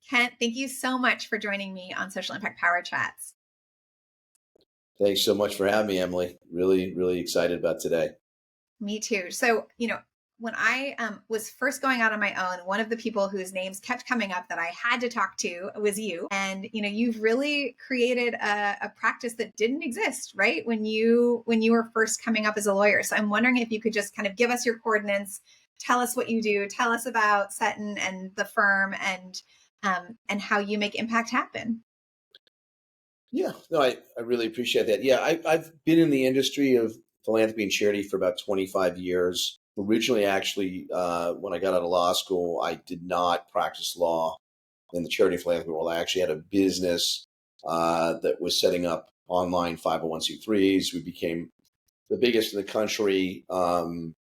Kent, thank you so much for joining me on Social Impact Power Chats. Thanks so much for having me, Emily. Really, really excited about today. Me too. So, when I was first going out on my own, one of the people whose names kept coming up that I had to talk to was you. And you've really created a practice that didn't exist, right? When you were first coming up as a lawyer. So I'm wondering if you could just kind of give us your coordinates, tell us what you do, tell us about Seton and the firm, and how you make impact happen. Yeah, no, I really appreciate that. Yeah, I've been in the industry of philanthropy and charity for about 25 years. Originally, actually, when I got out of law school, I did not practice law in the charity philanthropy world. I actually had a business that was setting up online 501c3s. We became the biggest in the country in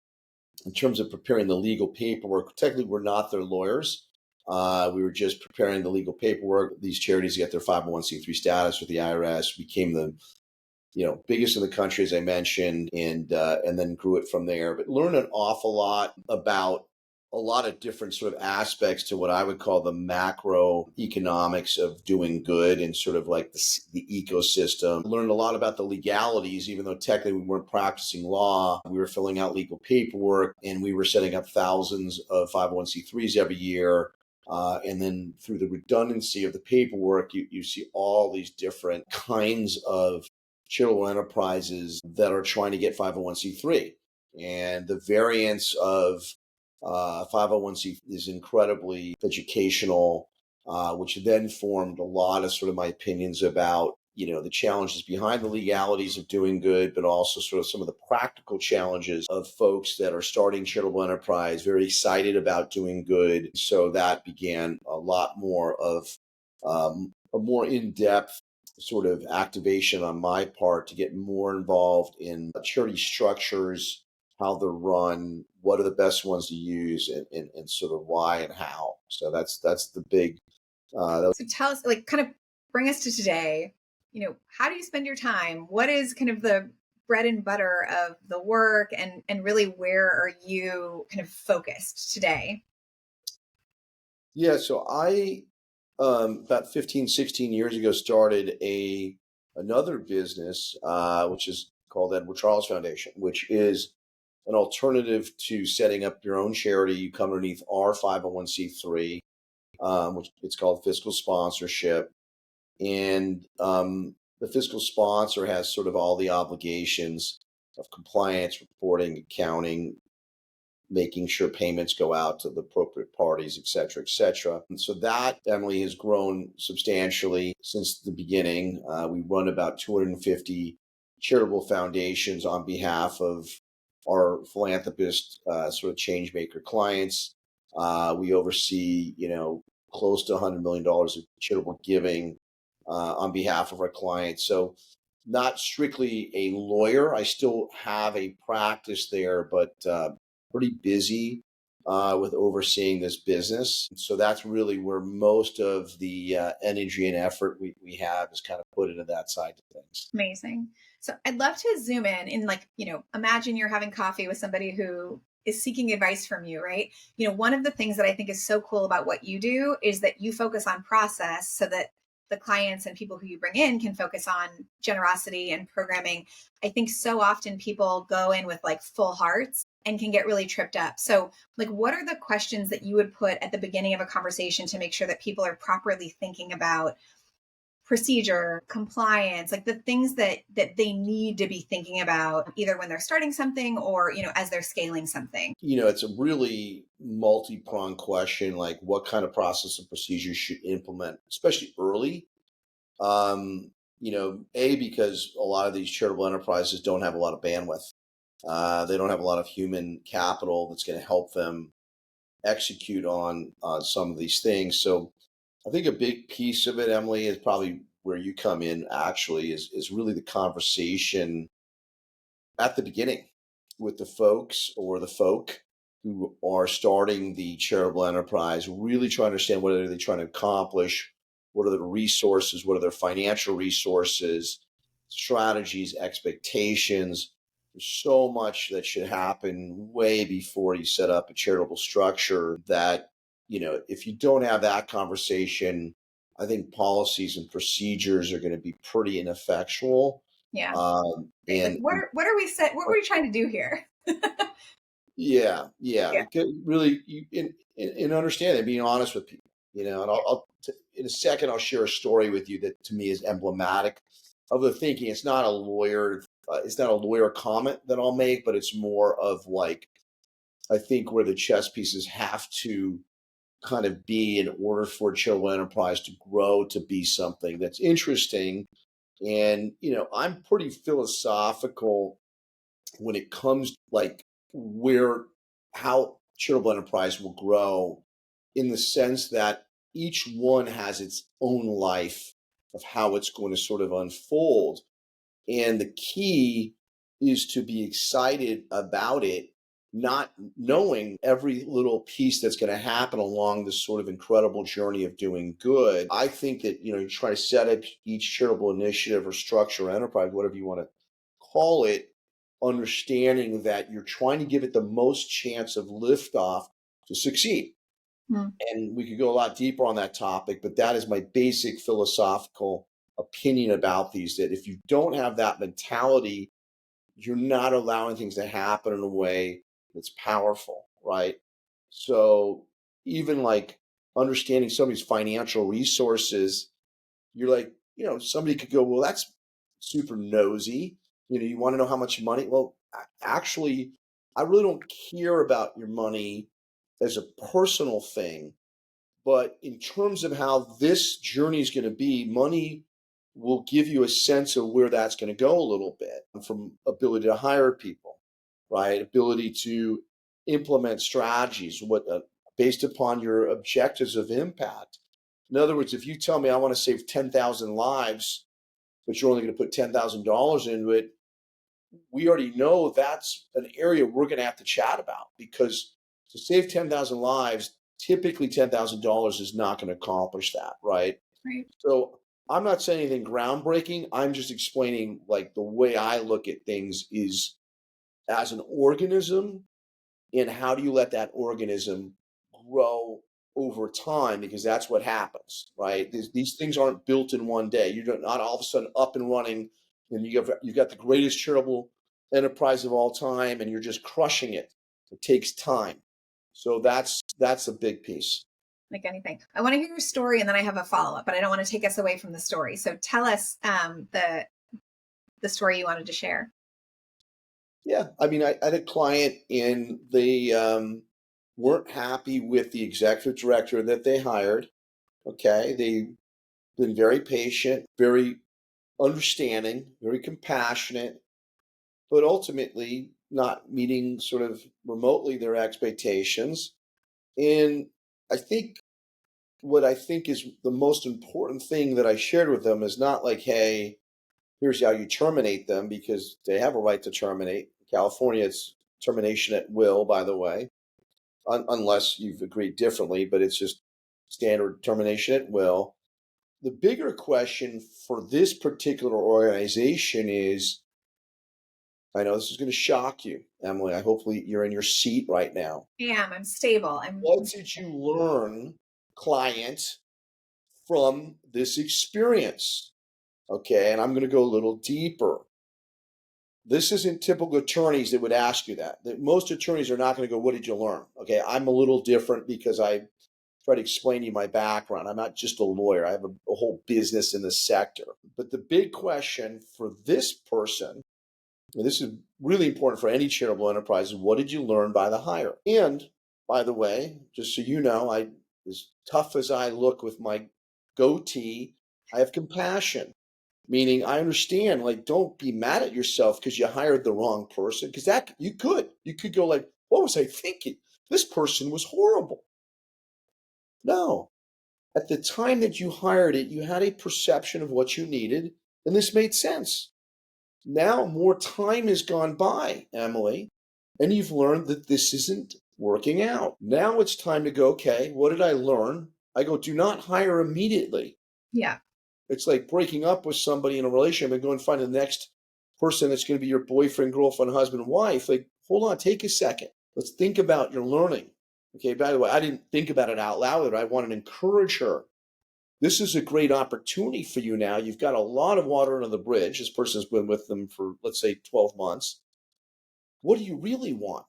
terms of preparing the legal paperwork. Technically, we're not their lawyers. We were just preparing the legal paperwork. These charities get their 501c3 status with the IRS, became the biggest in the country, as I mentioned, and then grew it from there. But learned an awful lot about a lot of different sort of aspects to what I would call the macro economics of doing good and sort of like the ecosystem. Learned a lot about the legalities, even though technically we weren't practicing law. We were filling out legal paperwork and we were setting up thousands of 501c3s every year. And then through the redundancy of the paperwork, you see all these different kinds of charitable enterprises that are trying to get 501c3. And the variance of 501c is incredibly educational, which then formed a lot of sort of my opinions about the challenges behind the legalities of doing good, but also sort of some of the practical challenges of folks that are starting charitable enterprise, very excited about doing good. So that began a lot more of a more in-depth sort of activation on my part to get more involved in charity structures, how they're run, what are the best ones to use, and sort of why and how. So that's the big. So tell us, like, kind of bring us to today. How do you spend your time? What is kind of the bread and butter of the work, and really where are you kind of focused today? Yeah, so I about 15, 16 years ago started another business, which is called Edward Charles Foundation, which is an alternative to setting up your own charity. You come underneath our 501c3, which it's called fiscal sponsorship. And the fiscal sponsor has sort of all the obligations of compliance, reporting, accounting, making sure payments go out to the appropriate parties, et cetera, et cetera. And so that, Emily, has grown substantially since the beginning. We run about 250 charitable foundations on behalf of our philanthropist, sort of change maker clients. We oversee, close to $100 million of charitable giving on behalf of our clients. So not strictly a lawyer. I still have a practice there, but pretty busy with overseeing this business. So that's really where most of the energy and effort we have is kind of put into that side of things. Amazing. So I'd love to zoom in and, like, imagine you're having coffee with somebody who is seeking advice from you, right? One of the things that I think is so cool about what you do is that you focus on process so that the clients and people who you bring in can focus on generosity and programming. I think so often people go in with like full hearts and can get really tripped up. So, like, what are the questions that you would put at the beginning of a conversation to make sure that people are properly thinking about procedure, compliance, like the things that they need to be thinking about either when they're starting something or, as they're scaling something? It's a really multi-pronged question, like what kind of process and procedures should implement, especially early. Because a lot of these charitable enterprises don't have a lot of bandwidth. They don't have a lot of human capital that's going to help them execute on some of these things. So I think a big piece of it, Emily, is probably where you come in actually is really the conversation at the beginning with the folks or the folk who are starting the charitable enterprise, really trying to understand what are they trying to accomplish, what are the resources, what are their financial resources, strategies, expectations. There's so much that should happen way before you set up a charitable structure that if you don't have that conversation, I think policies and procedures are going to be pretty ineffectual. Yeah. Right. Like And what are we set? What were we trying to do here? yeah, yeah, Yeah. really, in understanding, being honest with people, and in a second, I'll share a story with you that to me is emblematic of the thinking. It's not a lawyer comment that I'll make, but it's more of like, I think where the chess pieces have to kind of be in order for a charitable enterprise to grow to be something that's interesting. And, I'm pretty philosophical when it comes like where how charitable enterprise will grow, in the sense that each one has its own life of how it's going to sort of unfold, and the key is to be excited about it, not knowing every little piece that's going to happen along this sort of incredible journey of doing good. I think that, you try to set up each charitable initiative or structure or enterprise, whatever you want to call it, understanding that you're trying to give it the most chance of liftoff to succeed. Hmm. And we could go a lot deeper on that topic, but that is my basic philosophical opinion about these, that if you don't have that mentality, you're not allowing things to happen in a way that's powerful, right? So even like understanding somebody's financial resources, you're like, somebody could go, well, that's super nosy. You want to know how much money? Well, actually, I really don't care about your money as a personal thing. But in terms of how this journey is going to be, money will give you a sense of where that's going to go a little bit, from ability to hire people, right? Ability to implement strategies, based upon your objectives of impact. In other words, if you tell me I want to save 10,000 lives, but you're only going to put $10,000 into it, we already know that's an area we're going to have to chat about, because to save 10,000 lives, typically $10,000 is not going to accomplish that, right? Right. So I'm not saying anything groundbreaking. I'm just explaining like the way I look at things is as an organism, and how do you let that organism grow over time, because that's what happens, right? These things aren't built in one day. You're not all of a sudden up and running and you've got the greatest charitable enterprise of all time and you're just crushing it. It takes time. So that's a big piece. Like anything. I want to hear your story and then I have a follow up, but I don't want to take us away from the story. So tell us the story you wanted to share. Yeah, I mean, I had a client and they weren't happy with the executive director that they hired. Okay, they've been very patient, very understanding, very compassionate, but ultimately not meeting sort of remotely their expectations. And I think what I think is the most important thing that I shared with them is not like, hey, here's how you terminate them, because they have a right to terminate. California, it's termination at will, by the way, unless you've agreed differently, but it's just standard termination at will. The bigger question for this particular organization is, I know this is going to shock you, Emily. I hopefully you're in your seat right now. I'm stable. What did you learn, client, from this experience? Okay, and I'm going to go a little deeper. This isn't typical attorneys that would ask you that. Most attorneys are not going to go, what did you learn? Okay, I'm a little different because I try to explain to you my background. I'm not just a lawyer. I have a whole business in the sector. But the big question for this person, and this is really important for any charitable enterprise, is what did you learn by the hire? And by the way, just so you know, as tough as I look with my goatee, I have compassion. Meaning I understand, like, don't be mad at yourself because you hired the wrong person. Because that you could go like, what was I thinking? This person was horrible. No. At the time that you hired it, you had a perception of what you needed, and this made sense. Now more time has gone by, Emily, and you've learned that this isn't working out. Now it's time to go, okay, what did I learn? I go, do not hire immediately. Yeah. It's like breaking up with somebody in a relationship and go and find the next person that's going to be your boyfriend, girlfriend, husband, wife. Like, hold on, take a second. Let's think about your learning. Okay, by the way, I didn't think about it out loud. I wanted to encourage her. This is a great opportunity for you now. You've got a lot of water under the bridge. This person's been with them for, let's say, 12 months. What do you really want?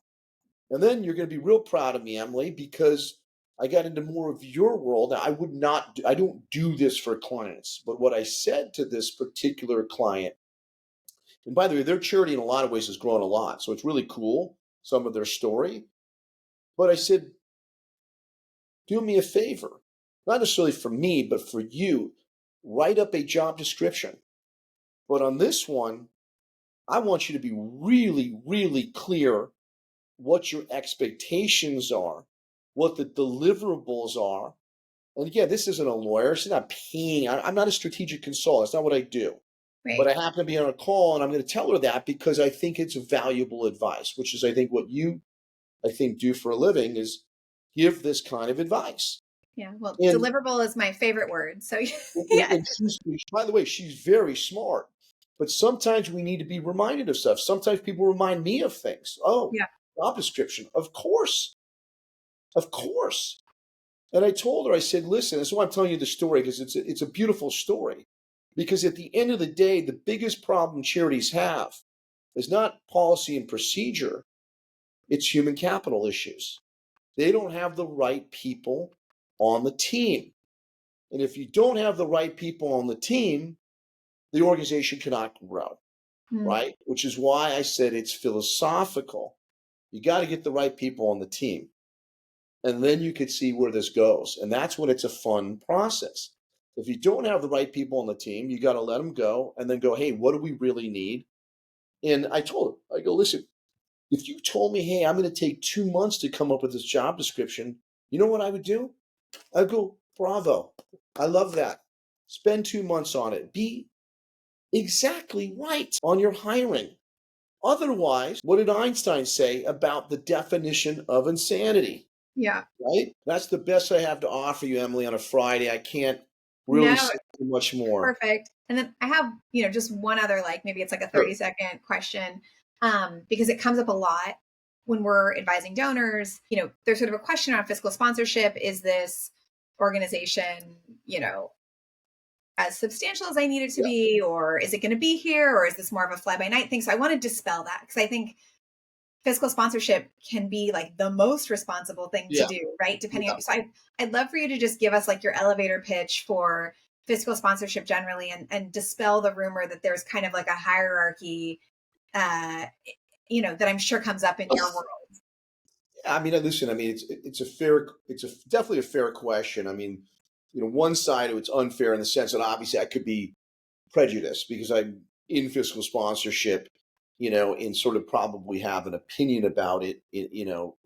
And then you're going to be real proud of me, Emily, because I got into more of your world. Now, I don't do this for clients, but what I said to this particular client, and by the way, their charity in a lot of ways has grown a lot. So it's really cool, some of their story. But I said, do me a favor, not necessarily for me, but for you, write up a job description. But on this one, I want you to be really, really clear what your expectations are, what the deliverables are. And again, this isn't a lawyer. She's not paying. I'm not a strategic consultant. That's not what I do. But Right. I happen to be on a call, and I'm going to tell her that because I think it's valuable advice, which is, I think, what you, I think, do for a living is give this kind of advice. Yeah. Well, And, deliverable is my favorite word. So and yes. she's, by the way, she's very smart. But sometimes we need to be reminded of stuff. Sometimes people remind me of things. Oh, Yeah. job description. Of course. Of course. And I told her, I said, listen, that's why I'm telling you the story, because it's a beautiful story. Because at the end of the day, the biggest problem charities have is not policy and procedure, it's human capital issues. They don't have the right people on the team. And if you don't have the right people on the team, the organization cannot grow, Mm, right? Which is why I said it's philosophical. You got to get the right people on the team. And then you could see where this goes. And that's when it's a fun process. If you don't have the right people on the team, you got to let them go and then go, hey, what do we really need? And I told her, I go, listen, if you told me, hey, I'm going to take 2 months to come up with this job description, you know what I would do? I'd go, bravo. I love that. Spend 2 months on it. Be exactly right on your hiring. Otherwise, what did Einstein say about the definition of insanity? yeah. Right? That's the best I have to offer you, Emily, on a Friday. I can't really No, say too much more. perfect. And then I have, just one other, like maybe it's like a Sure. 30-second question. Because it comes up a lot when we're advising donors. There's sort of a question on fiscal sponsorship. Is this organization, as substantial as I need it to Yeah. be, or is it going to be here, or is this more of a fly by night thing? So I want to dispel that, because I think fiscal sponsorship can be like the most responsible thing to Yeah. do, right? Depending Yeah. on, so I'd love for you to just give us like your elevator pitch for fiscal sponsorship generally, and dispel the rumor that there's kind of like a hierarchy, uh, that I'm sure comes up in your world. I mean, listen. I mean, it's definitely a fair question. I mean, one side of it's unfair in the sense that obviously I could be prejudiced because I'm in fiscal sponsorship, and sort of probably have an opinion about it,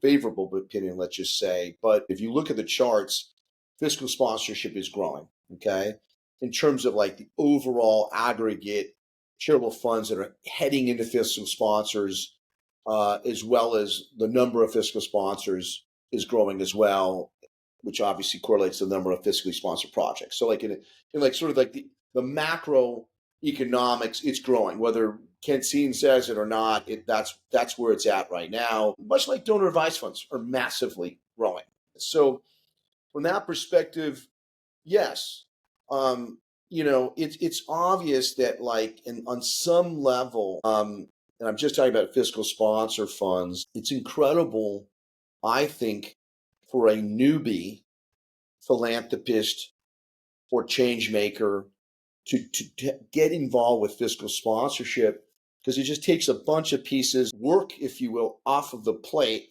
favorable opinion, let's just say. But if you look at the charts, fiscal sponsorship is growing, okay? In terms of like the overall aggregate charitable funds that are heading into fiscal sponsors, as well as the number of fiscal sponsors is growing as well, which obviously correlates to the number of fiscally sponsored projects. So like in like sort of like the macro economics, it's growing. Whether Kensine says it or not, that's where it's at right now. Much like donor advice funds are massively growing. So from that perspective, yes, it's obvious that like on some level, and I'm just talking about fiscal sponsor funds. It's incredible, I think, for a newbie philanthropist or change maker to get involved with fiscal sponsorship, because it just takes a bunch of pieces, work, if you will, off of the plate.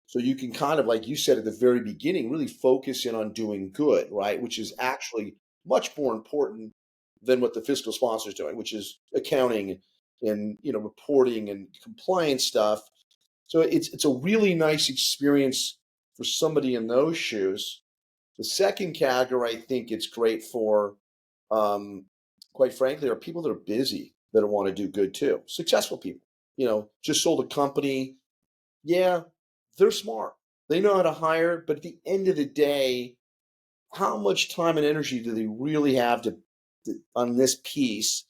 So you can kind of, like you said at the very beginning, really focus in on doing good, right? Which is actually much more important than what the fiscal sponsor is doing, which is accounting and reporting and compliance stuff. So it's a really nice experience for somebody in those shoes. The second category I think it's great for, um, quite frankly, are people that are busy that want to do good too. Successful people, just sold a company. Yeah, they're smart. They know how to hire, but at the end of the day, how much time and energy do they really have on this piece?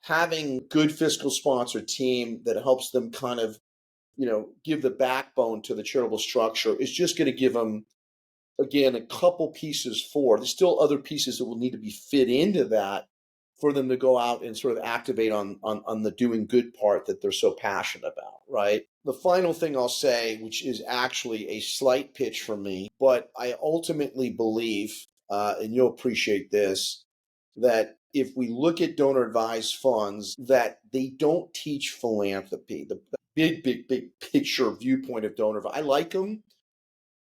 Having good fiscal sponsor team that helps them kind of give the backbone to the charitable structure is just going to give them, again, a couple pieces forward. There's still other pieces that will need to be fit into that for them to go out and sort of activate on the doing good part that they're so passionate about, right? The final thing I'll say, which is actually a slight pitch for me, but I ultimately believe, and you'll appreciate this, that if we look at donor advised funds, that they don't teach philanthropy, the big picture viewpoint of donor. I like them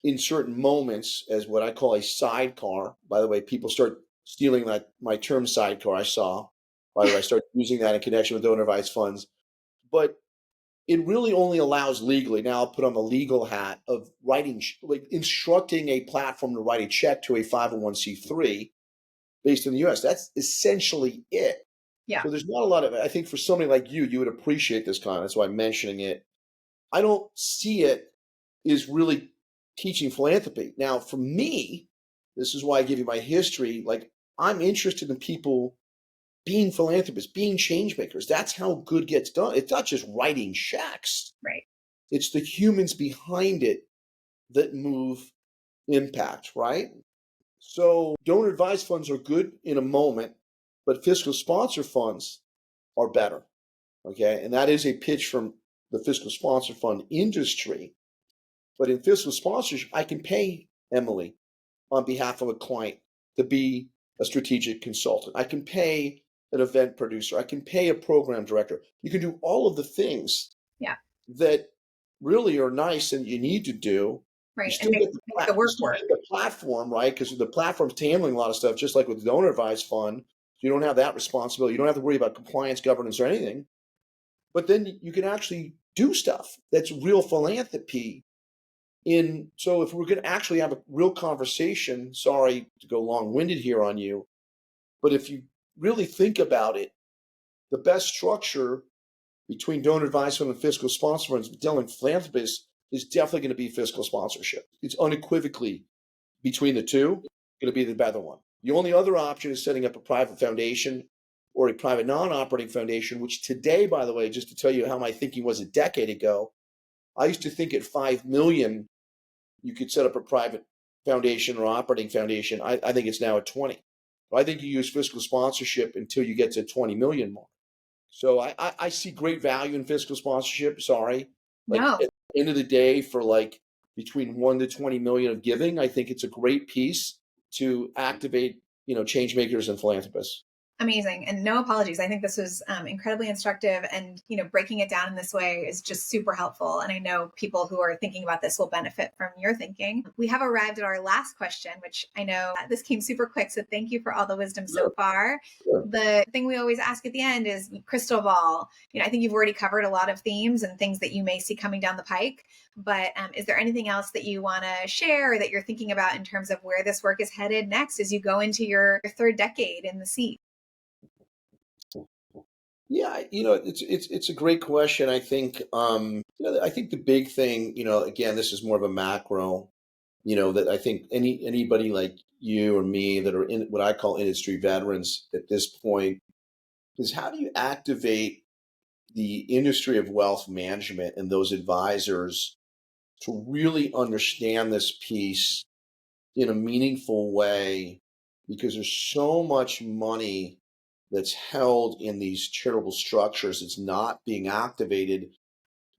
in certain moments as what I call a sidecar. By the way, people start stealing my term sidecar. I saw. By the way, I started using that in connection with donor advised funds. But it really only allows legally. Now I'll put on the legal hat of writing, like instructing a platform to write a check to a 501c3 based in the U.S. That's essentially it. Yeah. So there's not a lot of. I think for somebody like you would appreciate this kind. That's why I'm mentioning it. I don't see it as really teaching philanthropy. Now, for me, this is why I give you my history. Like, I'm interested in people being philanthropists, being change makers. That's how good gets done. It's not just writing checks. Right. It's the humans behind it that move impact, right? So donor advised funds are good in a moment, but fiscal sponsor funds are better. Okay. And that is a pitch from the fiscal sponsor fund industry. But in fiscal sponsorship, I can pay Emily on behalf of a client to be a strategic consultant. I can pay an event producer. I can pay a program director. You can do all of the things Yeah. that really are nice and you need to do. You Right. And still get make the work work. the platform, right? Because the platform's handling a lot of stuff, just like with the donor advised fund. You don't have that responsibility. You don't have to worry about compliance, governance, or anything. But then you can actually do stuff that's real philanthropy. So if we're going to actually have a real conversation, sorry to go long-winded here on you, but if you really think about it, the best structure between donor advised fund and fiscal sponsor funds dealing with philanthropists is definitely going to be fiscal sponsorship. It's unequivocally between the two going to be the better one. The only other option is setting up a private foundation or a private non-operating foundation, which today, by the way, just to tell you how my thinking was a decade ago, I used to think at 5 million, you could set up a private foundation or operating foundation. I think it's now at 20. I think you use fiscal sponsorship until you get to 20 million more. So I see great value in fiscal sponsorship. Sorry. Like No. at the end of the day, for like between 1 to 20 million of giving, I think it's a great piece to activate, change makers and philanthropists. Amazing. And no apologies. I think this was incredibly instructive, and breaking it down in this way is just super helpful. And I know people who are thinking about this will benefit from your thinking. We have arrived at our last question, which I know this came super quick. So thank you for all the wisdom so far. Sure. The thing we always ask at the end is crystal ball. I think you've already covered a lot of themes and things that you may see coming down the pike. But is there anything else that you want to share or that you're thinking about in terms of where this work is headed next as you go into your third decade in the seat? Yeah, it's a great question. I think I think the big thing, again, this is more of a macro, that I think anybody like you or me that are in what I call industry veterans at this point is how do you activate the industry of wealth management and those advisors to really understand this piece in a meaningful way, because there's so much money that's held in these charitable structures. It's not being activated.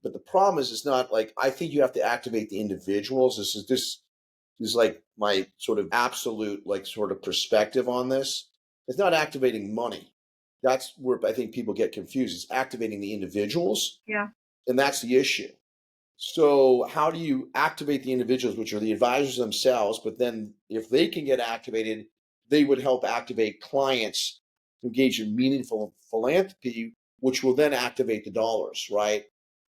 But the problem is, it's not like, I think you have to activate the individuals. This is like my sort of absolute, like, sort of perspective on this. It's not activating money. That's where I think people get confused. It's activating the individuals. Yeah. And that's the issue. So how do you activate the individuals, which are the advisors themselves? But then if they can get activated, they would help activate clients to engage in meaningful philanthropy, which will then activate the dollars, right?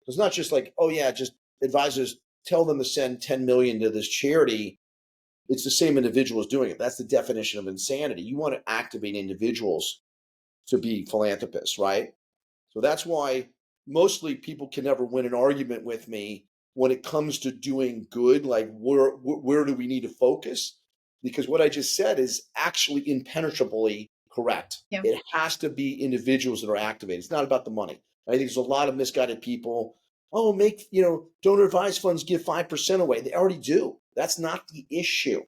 It's not just like, oh yeah, just advisors tell them to send 10 million to this charity. It's the same individuals doing it. That's the definition of insanity. You want to activate individuals to be philanthropists, right? So that's why mostly people can never win an argument with me when it comes to doing good. Like, where do we need to focus? Because what I just said is actually impenetrably correct. Yeah. It has to be individuals that are activated. It's not about the money. I think there's a lot of misguided people Oh, make, donor advised funds give 5% away. They already do. That's not the issue.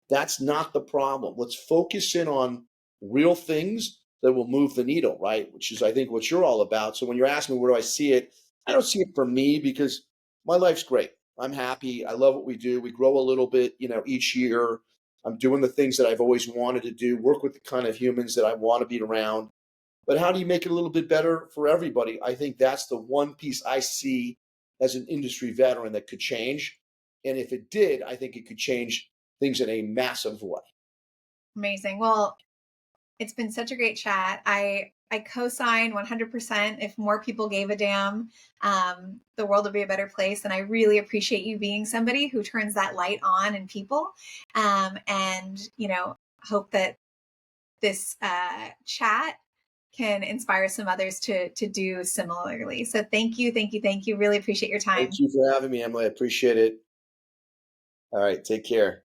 That's not the problem. Let's focus in on real things that will move the needle, right? Which is, I think, what you're all about. So when you're asking me where do I see it, I don't see it for me because my life's great. I'm happy. I love what we do. We grow a little bit, each year. I'm doing the things that I've always wanted to do, work with the kind of humans that I want to be around. But how do you make it a little bit better for everybody? I think that's the one piece I see as an industry veteran that could change. And if it did, I think it could change things in a massive way. Amazing. Well, it's been such a great chat. I co-sign 100%. If more people gave a damn, the world would be a better place. And I really appreciate you being somebody who turns that light on in people. And hope that this chat can inspire some others to do similarly. So thank you, thank you, thank you. Really appreciate your Thank time. you for having me, Emily. I appreciate it. All right. Take care.